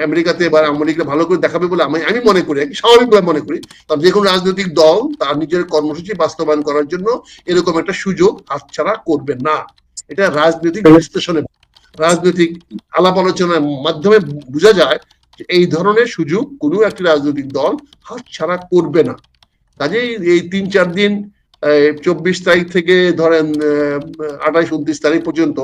আমেরিকাতে এবার আমেরিকা ভালো করে দেখাবে বলে আমি মনে করি, স্বাভাবিকভাবে মনে করি। কারণ যে কোনো রাজনৈতিক দল তার নিজের কর্মসূচি বাস্তবায়ন করার জন্য এরকম একটা সুযোগ হাতছাড়া করবে না। এটা রাজনৈতিক বিশ্লেষণে, রাজনৈতিক আলাপ আলোচনার মাধ্যমে বোঝা যায় যে এই ধরনের সুযোগ কোনো একটি রাজনৈতিক দল হাতছাড়া করবে না। কাজেই এই 3-4 দিন 24 তারিখ থেকে ধরেন 28-29 তারিখ পর্যন্ত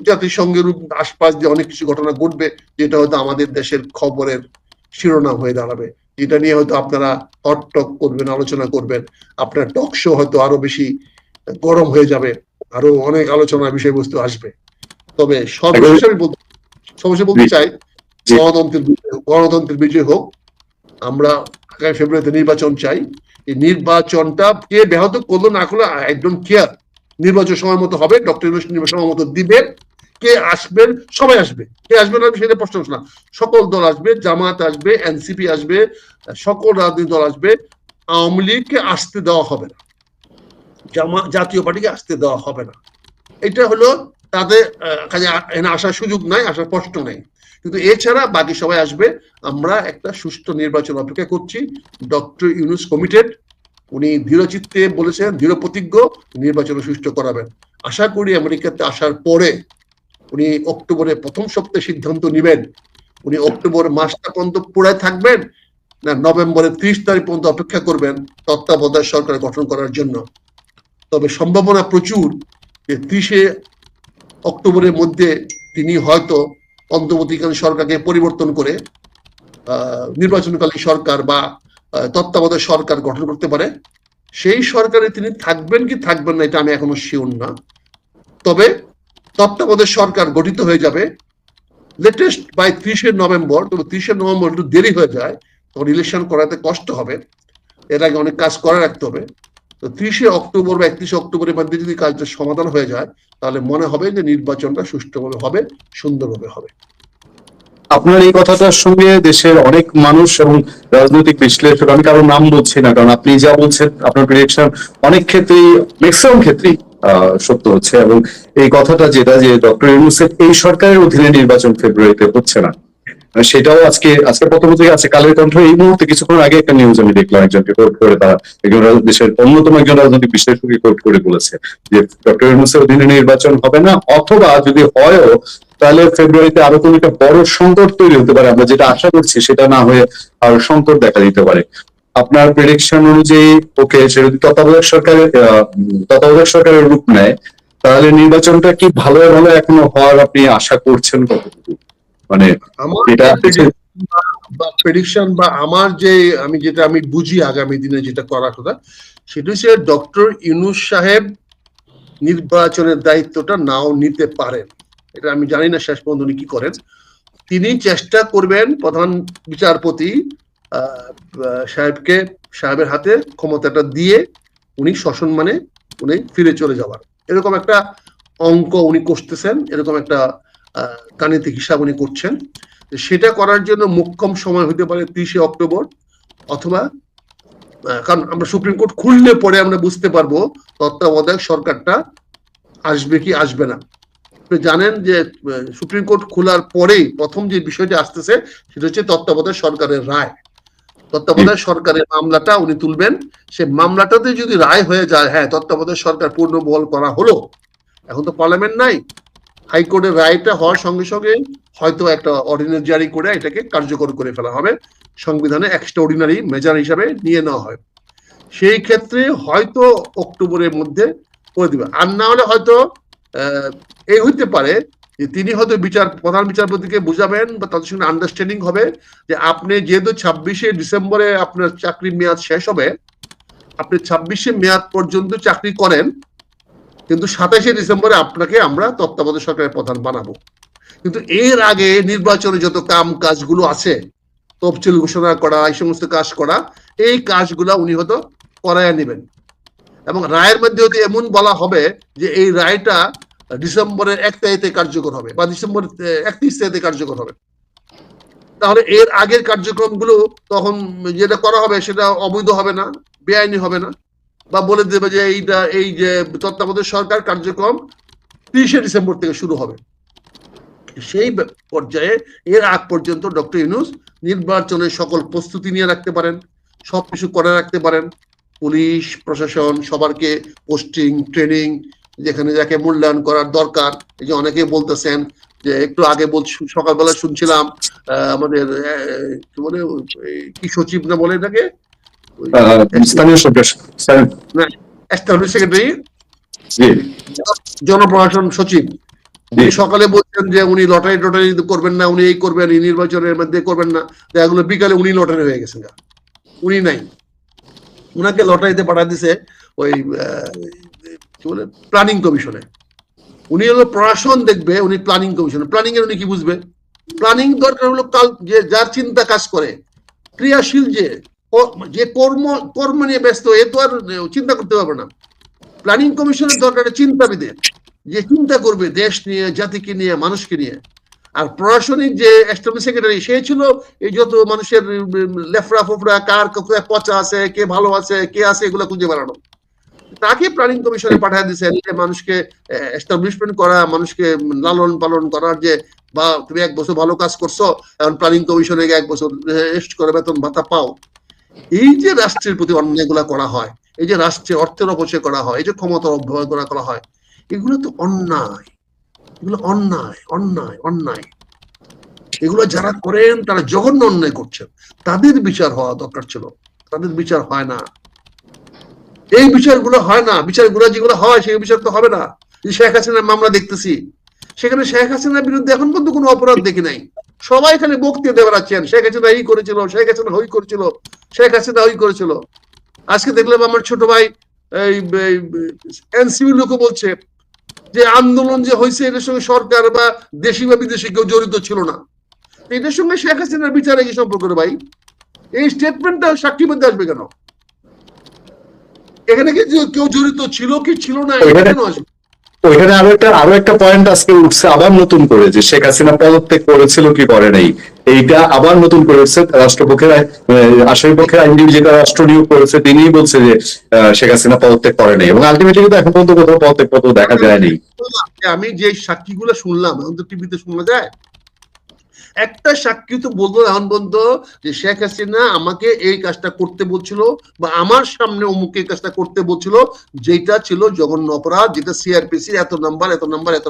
জাতিসংঘের আশপাশ দিয়ে অনেক কিছু ঘটনা ঘটবে, যেটা হয়তো আমাদের দেশের খবরের শিরোনাম হয়ে দাঁড়াবে, যেটা নিয়ে হয়তো আপনারা টক করবেন, আলোচনা করবেন, আপনার টক শো হয়তো আরো বেশি গরম হয়ে যাবে, আরো অনেক আলোচনার বিষয়বস্তু আসবে। তবে সর্বশেষ আমি বলতে চাই, গণতন্ত্রের বিজয় হোক। আমরা আগামী ফেব্রুয়ারিতে নির্বাচন চাই। এই নির্বাচনটা কে ব্যাহত করলো না করলো আই ডোন্ট কেয়ার। নির্বাচন সময় মতো হবে, ডক্টর ইউনূস নির্বাচন সময় মতো দিবেন। কে আসবেন? সবাই আসবে। কে আসবে না সেটা প্রশ্ন না, সকল দল আসবে, জামাত আসবে, এনসিপি আসবে, সকল রাজনৈতিক দল আসবে। আওয়ামী লীগকে আসতে দেওয়া হবে না, জাতীয় পার্টিকে আসতে দেওয়া হবে না। এটা হলো তাদের কাজে আসার সুযোগ নাই, আসার প্রশ্ন নাই। কিন্তু এছাড়া বাকি সবাই আসবে। আমরা একটা সুষ্ঠু নির্বাচন অপেক্ষা করছি। ডক্টর ইউনূস কমিটেড, উনি দৃঢ়চিত্তে বলেছেন, দৃঢ় প্রতিজ্ঞ নির্বাচন সুষ্ঠু করাবেন। আশা করি আমেরিকাতে আসার পরে উনি অক্টোবরের প্রথম সপ্তাহে সিদ্ধান্ত নেবেন উনি অক্টোবর মাসটা পর্যন্ত পুরাই থাকবেন না নভেম্বরের 30 তারিখ পর্যন্ত অপেক্ষা করবেন তত্ত্বাবধায়ক সরকার গঠন করার জন্য। তবে সম্ভাবনা প্রচুর যে 30শে অক্টোবরের মধ্যে তিনি হয়তো অন্তর্বর্তীকালীন সরকারকে পরিবর্তন করে নির্বাচনকালীন সরকার বা তত্ত্বাবধায়ক সরকার গঠন করতে পারে। সেই সরকারে তিনি থাকবেন কি থাকবেন না এটা আমি এখনো শিওর না। তবে তত্ত্বাবধায়ক সরকার গঠিত হয়ে যাবে লেটেস্ট বাই 30শে নভেম্বর। তবে 30শে নভেম্বর একটু দেরি হয়ে যায়, তখন ইলেকশন করাতে কষ্ট হবে, এর আগে অনেক কাজ করে রাখতে হবে। তো 30শে অক্টোবর বা 31শে অক্টোবরের মধ্যে যদি কাজটা সমাধান হয়ে যায় তাহলে মনে হবে যে নির্বাচনটা সুষ্ঠুভাবে হবে, সুন্দরভাবে হবে। আপনার এই কথাটার সঙ্গে দেশের অনেক মানুষ এবং রাজনৈতিক বিশ্লেষক, আমি কারোর নাম বলছি না, কারণ আপনি যা বলছেন আপনার প্রেডিকশন অনেক ক্ষেত্রেই, ম্যাক্সিমাম ক্ষেত্রেই সত্য হচ্ছে। এবং এই কথাটা যেটা যে ডক্টর ইউনূসের এই সরকারের অধীনে নির্বাচন ফেব্রুয়ারিতে হচ্ছে না, সেটাও আজকে পত্রপত্রিকা আছে, কালের কণ্ঠ এই মুহূর্তে কিছুক্ষণ আগে একটা নিউজ আমি দেখলাম, একজনকে কোট করে তারা, একজন দেশের অন্যতম একজন রাজনৈতিক বিশ্লেষককে কোট করে বলেছে যে ডক্টর ইউনূসের অধীনে নির্বাচন হবে না, অথবা যদি হয়ও তাহলে ফেব্রুয়ারিতে আরো কোনো একটা বড় সংকট তৈরি হতে পারে। আমরা যেটা আশা করছি সেটা না হয়ে আরো সংকট দেখা দিতে পারে। আপনার প্রেডিকশন অনুযায়ী ওকে, সেটা যদি তত্ত্বাবধায়ক সরকারের রূপ নেয় তাহলে নির্বাচনটা কি ভালো ভালো এখনো হওয়ার আপনি আশা করছেন কতটুকু? মানে এটা প্রেডিকশন বা আমার যে যেটা আমি বুঝি আগামী দিনে যেটা করার কথা, সেটা হচ্ছে ডক্টর ইউনূস সাহেব নির্বাচনের দায়িত্বটা নাও নিতে পারেন। এটা আমি জানি না শেষ পর্যন্ত উনি কি করেন। তিনি চেষ্টা করবেন প্রধান বিচারপতি সাহেবের হাতে ক্ষমতাটা দিয়ে উনি সসম্মানে উনি ফিরে চলে যাওয়ার, এরকম একটা অঙ্ক উনি করতেছেন, এরকম একটা গাণিতিক হিসাব উনি করছেন। সেটা করার জন্য মোক্ষম সময় হতে পারে 30শে অক্টোবর, অথবা কারণ আমরা সুপ্রিম কোর্ট খুললে পরে আমরা বুঝতে পারবো তত্ত্বাবধায়ক সরকারটা আসবে কি আসবে না। জানেন যে সুপ্রিম কোর্ট খোলার পরেই প্রথম যে বিষয়টি আসতেছে সেটা হচ্ছে তত্ত্বাবধায়ক সরকারের রায়। তত্ত্বাবধায়ক সরকারের মামলাটা উনি তুলবেন, সে মামলাটাতে যদি রায় হয়ে যায় হ্যাঁ তত্ত্বাবধায়ক সরকার পূর্ণ বহাল করা হলো, এখন তো পার্লামেন্ট নাই, হাইকোর্টের রায়টা হওয়ার সঙ্গে সঙ্গে হয়তো একটা অর্ডিন্যান্স জারি করে এটাকে কার্যকর করে ফেলা হবে, সংবিধানে এক্সট্রাঅর্ডিনারি মেজার হিসাবে নিয়ে নেওয়া হয়। সেই ক্ষেত্রে হয়তো অক্টোবরের মধ্যে করে দিবে, আর না হলে হয়তো এই হইতে পারে যে তিনি হয়তো প্রধান বিচারপতিকে বুঝাবেন বা তাদের সঙ্গে আন্ডারস্ট্যান্ডিং হবে যে আপনি যেহেতু 26শে ডিসেম্বরে আপনার চাকরির মেয়াদ শেষ হবে, আপনি 26শে মেয়াদ পর্যন্ত চাকরি করেন, কিন্তু 27শে ডিসেম্বরে আপনাকে আমরা তত্ত্বাবধায়ক সরকারের প্রধান বানাবো। কিন্তু এর আগে নির্বাচনে যত কাম কাজগুলো আছে, তফসিল ঘোষণা করা, এই সমস্ত কাজ করা, এই কাজগুলা উনি হয়তো করাইয়া নেবেন। এবং রায়ের মধ্যে হয়তো এমন বলা হবে যে এই রায়টা ডিসেম্বরের 1 তারিখে কার্যকর হবে বা ডিসেম্বর 31 তারিখে কার্যকর হবে। তাহলে এর আগের কার্যক্রমগুলো তখন যেটা করা হবে সেটা অবৈধ হবে না, বেআইনি হবে না, বা বলে দেবে যে এই যে তত্ত্বাবধায়ক সরকার কার্যক্রম 30শে ডিসেম্বর থেকে শুরু হবে। সেই পর্যায়ে এর আগ পর্যন্ত ডক্টর ইউনূস নির্বাচনের সকল প্রস্তুতি নিয়ে রাখতে পারেন, সবকিছু করে রাখতে পারেন, পুলিশ প্রশাসন সবারকে পোস্টিং ট্রেনিং, যেখানে যাকে মূল্যায়ন করার দরকার। এই যে অনেকে বলতেছেন যে একটু আগে সকালবেলা শুনছিলাম আমাদের কি বলে কি সচিব না বলে এটাকে, স্থানীয় সরকার সেক্রেটারি, জনপ্রশাসন সচিব, উনি সকালে বলছেন যে উনি লটারি টটারি করবেন না, উনি এই করবেন, এই নির্বাচনের মধ্যে করবেন না, এগুলো বিকালে উনি লটারি হয়ে গেছেন, উনি নাই, উনাকে লটারিতে পাঠা দিছে ওই কি বলে প্ল্যানিং কমিশনে। উনি হলো প্রশাসন দেখবে, উনি প্ল্যানিং কমিশনে, প্ল্যানিং এর উনি কি বুঝবে? প্ল্যানিং দরকার হলো যে যার চিন্তা কাজ করে, ক্রিয়াশীল, যে কর্ম নিয়ে ব্যস্ত, এ তো আর চিন্তা করতে পারবে না। প্ল্যানিং কমিশনের দরকার চিন্তাবিদের, যে চিন্তা করবে দেশ নিয়ে, জাতিকে নিয়ে, মানুষকে নিয়ে। আর প্রশাসনিক যে এক্সটার্নাল সেক্রেটারি, সে ছিল এই যত মানুষের লেফরা ফোফরা, কার কোথায় পচা আছে, কে ভালো আছে, কে আছে, এগুলো খুঁজে বেড়ানো। তাকে প্ল্যানিং কমিশনে পাঠিয়ে দিয়েছেন যে মানুষকে এস্টাবলিশমেন্ট করা, মানুষকে লালন পালন করার, যে বা তুমি 1 বছর ভালো কাজ করছো, এখন প্ল্যানিং কমিশনে 1 বছর রেস্ট করে বেতন ভাতা পাও। এই যে রাষ্ট্রের প্রতি অন্যায়গুলা করা হয়, এই যে রাষ্ট্রের অর্থের অপচয় করা হয়, এই যে ক্ষমতার অবহেলা করা হয়, এগুলো তো অন্যায়, এগুলো অন্যায় অন্যায় অন্যায়। এগুলো যারা করেন তারা জঘন্য অন্যায় করছেন, তাদের বিচার হওয়া দরকার ছিল, তাদের বিচার হয় না। এই বিচারগুলো হয় না, বিচারগুলো যেগুলো হয় সেই বিচার তো হবে না। শেখ হাসিনার মামলা দেখতেছি, সেখানে শেখ হাসিনার বিরুদ্ধে এখন পর্যন্ত কোনো অপরাধ দেখি নাই। সবাই খালি বক্তৃতা দিয়ে বেড়াচ্ছেন, শেখ হাসিনা এই করেছিল, শেখ হাসিনা ওই করেছিল, শেখ হাসিনা ওই করেছিল। আজকে দেখলাম আমার ছোট ভাই এনসিবি লোকও বলছে যে আন্দোলন যে হয়েছে এটার সঙ্গে সরকার বা দেশি বা বিদেশি কেউ জড়িত ছিল না। এটার সঙ্গে শেখ হাসিনার বিচারে কি সম্পর্ক রে ভাই? এই স্টেটমেন্টটা সাক্ষী মধ্যে আসবে কেন? এখানে কি কেউ জড়িত ছিল কি ছিল না এটা কেন আসবে? ওইখানে আরো একটা পয়েন্ট আজকে উঠছে আবার নতুন করে, যে শেখ হাসিনা পদত্যাগ করেছিল কি করে নাই, এইটা আবার নতুন করে উঠছে। রাষ্ট্রপক্ষের আসামি পক্ষের আইনজীবী যেটা রাষ্ট্র নিয়োগ করেছে তিনিই বলছে যে শেখ হাসিনা পদত্যাগ করে নাই, এবং আলটিমেটলি কিন্তু এখন পর্যন্ত কোথাও পদত্যাগ পত্র দেখা যায়নি। আমি যে সাক্ষীগুলো শুনলাম, এখন তো টিভিতে শোনা যায়, একটা সাক্ষী তো বলতো এখন পর্যন্ত যে শেখ হাসিনা আমাকে এই কাজটা করতে বলছিল বা আমার সামনে অমুক এই কাজটা করতে বলছিল, যেটা ছিল জঘন্য অপরাধ, যেটা সিআরপিসি এত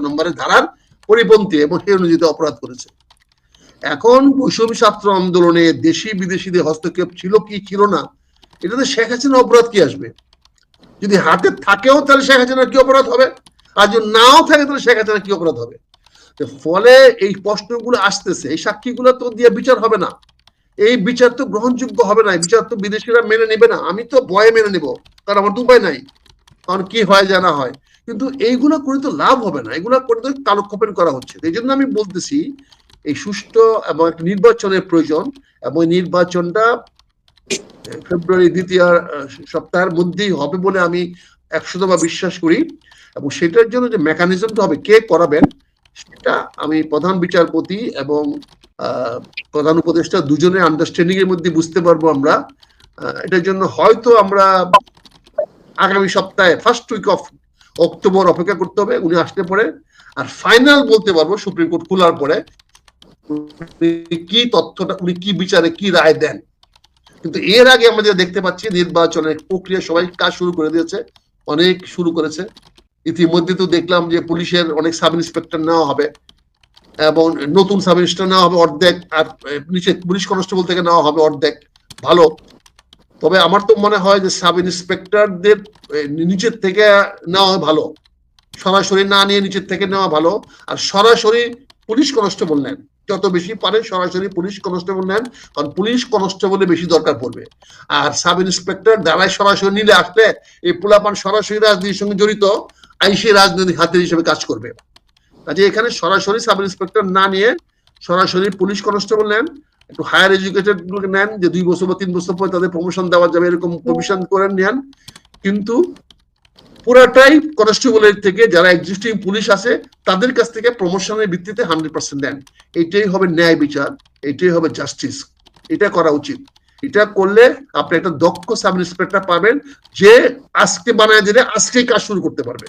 নম্বরের ধারার পরিপন্থী এবং সেই অনুযায়ী অপরাধ করেছে। এখন বৈষম্য ছাত্র আন্দোলনে দেশি বিদেশিদের হস্তক্ষেপ ছিল কি ছিল না, এটাতে শেখ হাসিনা অপরাধ কি আসবে? যদি হাতে থাকেও তাহলে শেখ হাসিনার কি অপরাধ হবে, আর যদি নাও থাকে তাহলে শেখ হাসিনার কি অপরাধ হবে? ফলে এই প্রশ্নগুলো আসতেছে, এই সাক্ষীগুলো তো দিয়ে বিচার হবে না, এই বিচার তো গ্রহণযোগ্য হবে না, বিচার তো বিদেশিরা মেনে নেবে না। আমি তো ভয়ে মেনে নেব, কারণ আমার তো উপায় নাই, কারণ কি হয় জানা হয়। কিন্তু এইগুলো করে তো লাভ হবে না, এগুলো করে তো কালক্ষেপণ করা হচ্ছে। এই জন্য আমি বলতেছি এই সুষ্ঠু এবং একটা নির্বাচনের প্রয়োজন, এবং নির্বাচনটা ফেব্রুয়ারি দ্বিতীয় সপ্তাহের মধ্যেই হবে বলে আমি 100% বিশ্বাস করি। এবং সেটার জন্য যে মেকানিজমটা হবে, কে করাবেন, সেটা আমি প্রধান বিচারপতি এবং প্রধান উপদেষ্টা দুজনের আন্ডারস্ট্যান্ডিং এর মধ্যে বুঝতে পারবো আমরা। এটার জন্য হয়তো আমরা আগামী সপ্তাহে ফার্স্ট উইক অফ অক্টোবর অপেক্ষা করতে হবে, উনি আসলে পরে। আর ফাইনাল বলতে পারবো সুপ্রিম কোর্ট খোলার পরে কি তথ্যটা, উনি কি বিচারে কি রায় দেন। কিন্তু এর আগে আমরা যেটা দেখতে পাচ্ছি, নির্বাচনের প্রক্রিয়া সবাই কাজ শুরু করে দিয়েছে, অনেক শুরু করেছে। ইতিমধ্যে তো দেখলাম যে পুলিশের অনেক সাব ইন্সপেক্টর নেওয়া হবে, এবং নতুন সাব ইন্সপেক্টর নেওয়া হবে অর্ধেক, আর নিচে পুলিশ কনস্টেবল থেকে নেওয়া হবে অর্ধেক। ভালো। তবে আমার তো মনে হয় যে সাব ইন্সপেক্টরদের নিচের থেকে নেওয়া ভালো, সরাসরি না নিয়ে নিচের থেকে নেওয়া ভালো। আর সরাসরি পুলিশ কনস্টেবল নেন, যত বেশি পারে সরাসরি পুলিশ কনস্টেবল নেন, কারণ পুলিশ কনস্টেবলে বেশি দরকার পড়বে। আর সাব ইন্সপেক্টর দ্বারাই সরাসরি নিলে আসলে এই পোলাপান সরাসরি রাজনীতির সঙ্গে জড়িত, আইসি রাজনৈতিক হাতের হিসেবে কাজ করবে। কাজে এখানে সরাসরি সাব ইন্সপেক্টর না নিয়ে সরাসরি পুলিশ কনস্টেবল নেন, একটু হায়ার এডুকেটেড নেন, যে 2 বছর বা 3 বছর পরে তাদের প্রমোশন দেওয়া যাবে, এরকম প্রভিশন করে নেন। কিন্তু পুরাটাই কনস্টেবলের থেকে যারা এক্সিস্টিং পুলিশ আছে তাদের কাছ থেকে প্রমোশনের ভিত্তিতে 100% দেন। এটাই হবে ন্যায় বিচার, এটাই হবে জাস্টিস। এটা করা উচিত। এটা করলে আপনি একটা দক্ষ সাব ইন্সপেক্টর পাবেন, যে আজকে বানায় দিলে আজকেই কাজ শুরু করতে পারবে।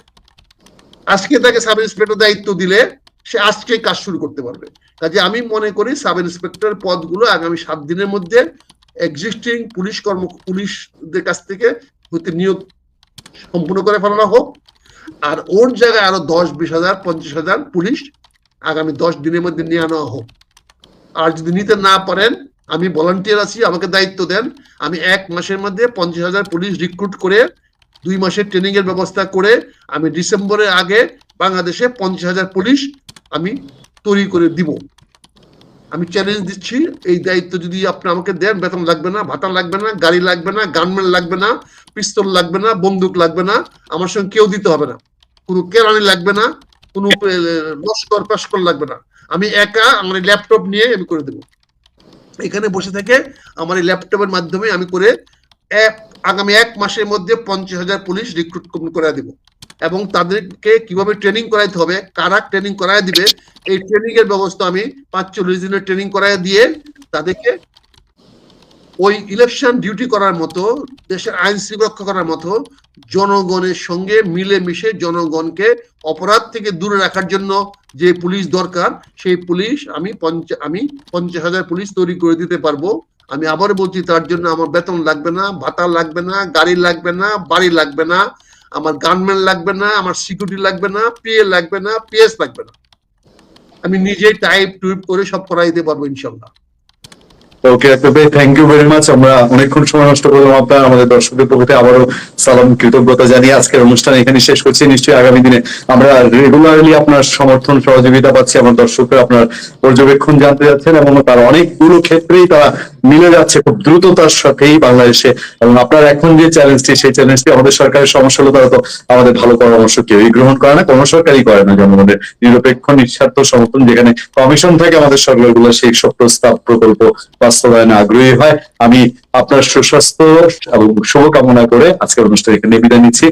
আজকে তাকে সাব ইন্সপেক্টর দায়িত্ব দিলে সে আজকেই কাজ শুরু করতে পারবে। কাজে আমি মনে করি সাব ইন্সপেক্টর পদগুলো আগামী 7 দিনের মধ্যে এক্সিস্টিং পুলিশদের কাছ থেকে নিয়োগ সম্পূর্ণ করে ফেলানো হোক। আর ওর জায়গায় আরো 10-20 হাজার 50,000 পুলিশ আগামী 10 দিনের মধ্যে নিয়ে আনা হোক। আর যদি নিতে না পারেন, আমি ভলান্টিয়ার আছি, আমাকে দায়িত্ব দেন, আমি 1 মাসের মধ্যে 50,000 পুলিশ রিক্রুট করে 2 মাসের ট্রেনিং এর ব্যবস্থা করে আমি ডিসেম্বরের আগে বাংলাদেশে 50,000 পুলিশ আমি তৈরি করে দিব। আমি চ্যালেঞ্জ দিচ্ছি, এই দায়িত্ব যদি আপনি আমাকে দেন, বেতন লাগবে না, ভাতা লাগবে না, গাড়ি লাগবে না, গানমেন্ট লাগবে না, পিস্তল লাগবে না, বন্দুক লাগবে না, আমার সঙ্গে কেউ দিতে হবে না, কোনো কেরানি লাগবে না, কোনো লস্কর পেশকর লাগবে না, আমি একা আমার ল্যাপটপ নিয়ে আমি করে দেবো। এখানে বসে থেকে আমার এই ল্যাপটপের মাধ্যমে আমি করে আগামী 1 মাসের মধ্যে 50,000 পুলিশ রিক্রুট করে দেব। এবং তাদেরকে কিভাবে ট্রেনিং করাইতে হবে, কারা ট্রেনিং করাই দিবে, এই ট্রেনিং এর ব্যবস্থা আমি 45 দিনের ট্রেনিং করাই দিয়ে তাদেরকে ওই ইলেকশন ডিউটি করার মতো, দেশের আইন শৃঙ্খলা করার মতো, জনগণের সঙ্গে মিলেমিশে জনগণকে অপরাধ থেকে দূরে রাখার জন্য যে পুলিশ দরকার, সেই পুলিশ আমি 50,000 পুলিশ তৈরি করে দিতে পারবো। আমি আবার বলছি, তার জন্য আমার বেতন লাগবে না, ভাতা লাগবে না, গাড়ি লাগবে না, বাড়ি লাগবে না, আমার গানম্যান লাগবে না, আমার সিকিউরিটি লাগবে না, পিএ লাগবে না, পিএস লাগবে না, আমি নিজেই টাইপ টুইপ করে সব করাই দিতে পারবো ইনশাল্লাহ। ওকে ভাই, থ্যাংক ইউ ভেরি মাচ। আমরা অনেকক্ষণ সময় নষ্ট করলাম আপনার, আমাদের দর্শকদের পক্ষ থেকে আবারও সালাম, কৃতজ্ঞতা জানিয়ে আজকের অনুষ্ঠান এখানে শেষ করছি। নিশ্চয়ই আগামী দিনে আমরা রেগুলারলি আপনার সমর্থন সহযোগিতা পাচ্ছি। আমার দর্শকরা আপনার পর্যবেক্ষণ জানতে যাচ্ছেন এবং তার অনেকগুলো ক্ষেত্রেই তারা মিলে যাচ্ছে খুব দ্রুততার সাথেই বাংলাদেশে। এবং আপনার এখন যে চ্যালেঞ্জটি, সেই চ্যালেঞ্জটি আমাদের সরকারের সমস্যা হলো তারা তো আমাদের ভালো পরামর্শ কেউই গ্রহণ করে না, কোনো সরকারই করে না জনগণের নিরপেক্ষ নিঃস্বার্থ সমর্থন। যেখানে কমিশন থাকে আমাদের সরকারগুলো সেই সব প্রস্তাব প্রকল্প বাস্তবায়নে আগ্রহী হয়। আমি আপনার সুস্বাস্থ্য এবং শুভকামনা করে আজকের অনুষ্ঠান এখানে বিদায় নিচ্ছি।